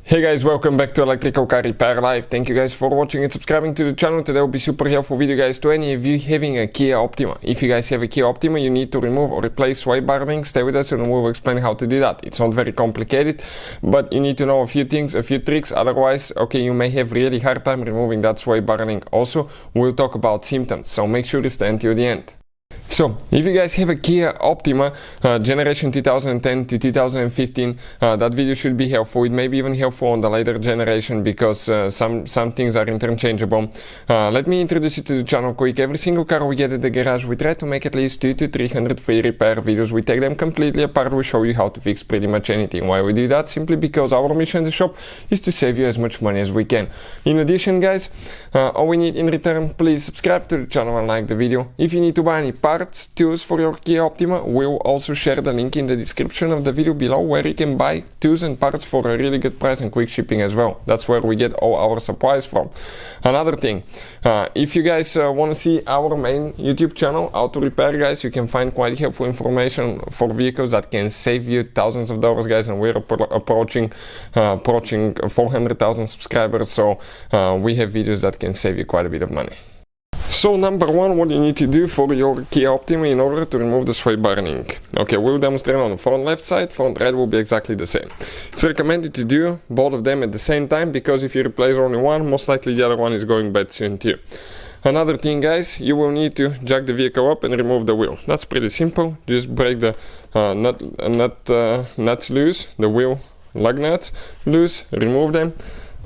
Hey guys, welcome back to Electrical Car Repair Live. Thank you guys for watching and subscribing to the channel. Today will be super helpful video guys to any of you having a Kia Optima. If you guys have a Kia Optima, you need to remove or replace sway bar rings. Stay with us and we'll explain how to do that. It's not very complicated, but you need to know a few things, a few tricks. Otherwise, okay, you may have really hard time removing that sway bar ring. Also, we'll talk about symptoms, so make sure to stay until the end. So, if you guys have a Kia Optima generation 2010 to 2015, that video should be helpful. It may be even helpful on the later generation because some things are interchangeable. Let me introduce you to the channel quick. Every single car we get at the garage, we try to make at least 200 to 300 free repair videos. We take them completely apart. We show you how to fix pretty much anything. Why we do that? Simply because our mission in the shop is to save you as much money as we can. In addition, guys, all we need in return, please subscribe to the channel and like the video. If you need to buy any parts, tools for your Kia Optima, we'll also share the link in the description of the video below where you can buy tools and parts for a really good price and quick shipping as well. That's where we get all our supplies from. Another thing, if you guys want to see our main YouTube channel, Auto Repair guys, you can find quite helpful information for vehicles that can save you thousands of dollars guys, and we're approaching 400,000 subscribers, so we have videos that can save you quite a bit of money. So number one, what you need to do for your Kia Optima in order to remove the sway bar ring. Okay, we'll demonstrate on the front left side, front right will be exactly the same. It's recommended to do both of them at the same time because if you replace only one, most likely the other one is going bad soon too. Another thing guys, you will need to jack the vehicle up and remove the wheel. That's pretty simple. Just break the nuts loose, the wheel lug nuts loose, remove them.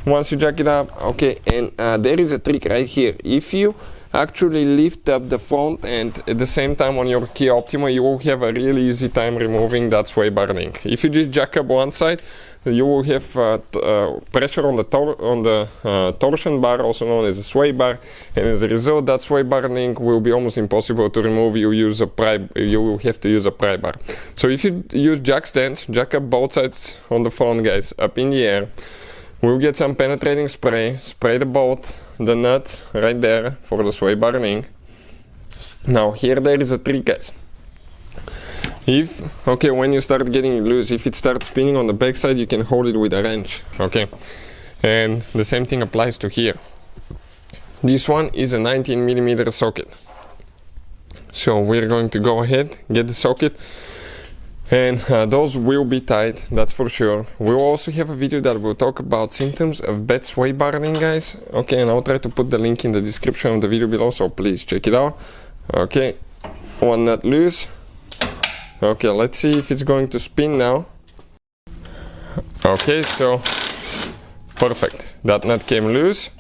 Once you jack it up, okay, and there is a trick right here. If you actually lift up the front and at the same time on your Kia Optima, you will have a really easy time removing that sway bar ring. If you just jack up one side, you will have pressure on the torsion bar, also known as a sway bar, and as a result, that sway bar ring will be almost impossible to remove. You will have to use a pry bar. So if you use jack stands, jack up both sides on the front, guys, up in the air. We'll get some penetrating spray, spray the bolt, the nut right there for the sway bar ring. Now here there is a trick guys. When you start getting it loose, if it starts spinning on the back side, you can hold it with a wrench, okay? And the same thing applies to here. This one is a 19mm socket. So we're going to go ahead, get the socket, and those will be tight, that's for sure. We'll also have a video that will talk about symptoms of bad sway bar ring guys. Okay, and I'll try to put the link in the description of the video below, so please check it out. Okay, one nut loose. Okay, let's see if it's going to spin now. Okay, so perfect, that nut came loose.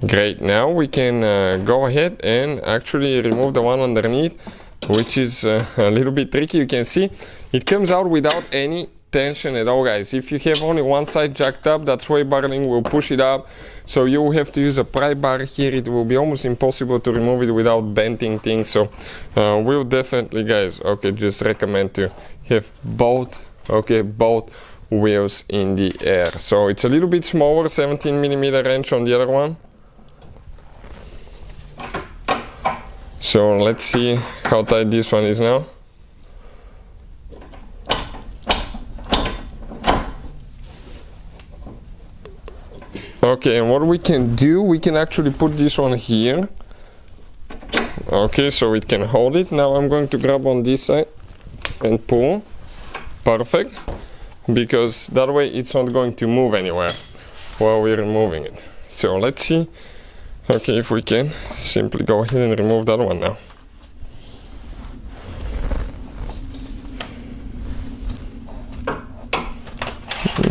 Great, now we can go ahead and actually remove the one underneath, which is a little bit tricky. You can see it comes out without any tension at all guys. If you have only one side jacked up, that sway bar ring will push it up, so you will have to use a pry bar here. It will be almost impossible to remove it without bending things, so we'll definitely guys, okay, just recommend to have both wheels in the air. So it's a little bit smaller, 17mm wrench on the other one. So let's see how tight this one is now. Okay, and what we can do, we can actually put this one here. Okay, so it can hold it. Now I'm going to grab on this side and pull. Perfect. Because that way it's not going to move anywhere while we're removing it. So let's see. Okay, if we can simply go ahead and remove that one now.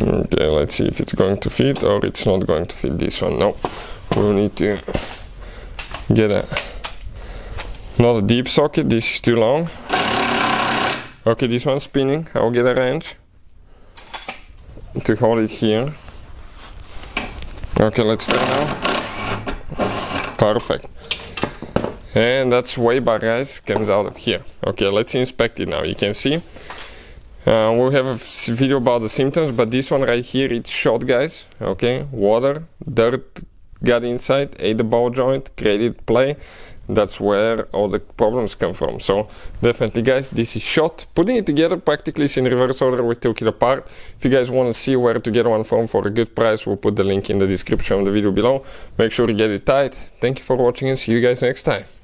Okay, let's see if it's going to fit or it's not going to fit this one. No, we'll need to get not a deep socket, this is too long. Okay, this one's spinning. I'll get a wrench to hold it here. Okay, let's try now. Perfect. And that sway bar guys comes out of here. Okay, let's inspect it now. You can see we'll have a video about the symptoms, but this one right here, it's shot guys. Okay, water, dirt got inside, ate the ball joint, created play. that's where all the problems come from. So definitely guys, this is shot. Putting it together practically is in reverse order with 2 kilo part. If you guys want to see where to get one from for a good price, we'll put the link in the description of the video below. Make sure to get it tight. Thank you for watching and see you guys next time.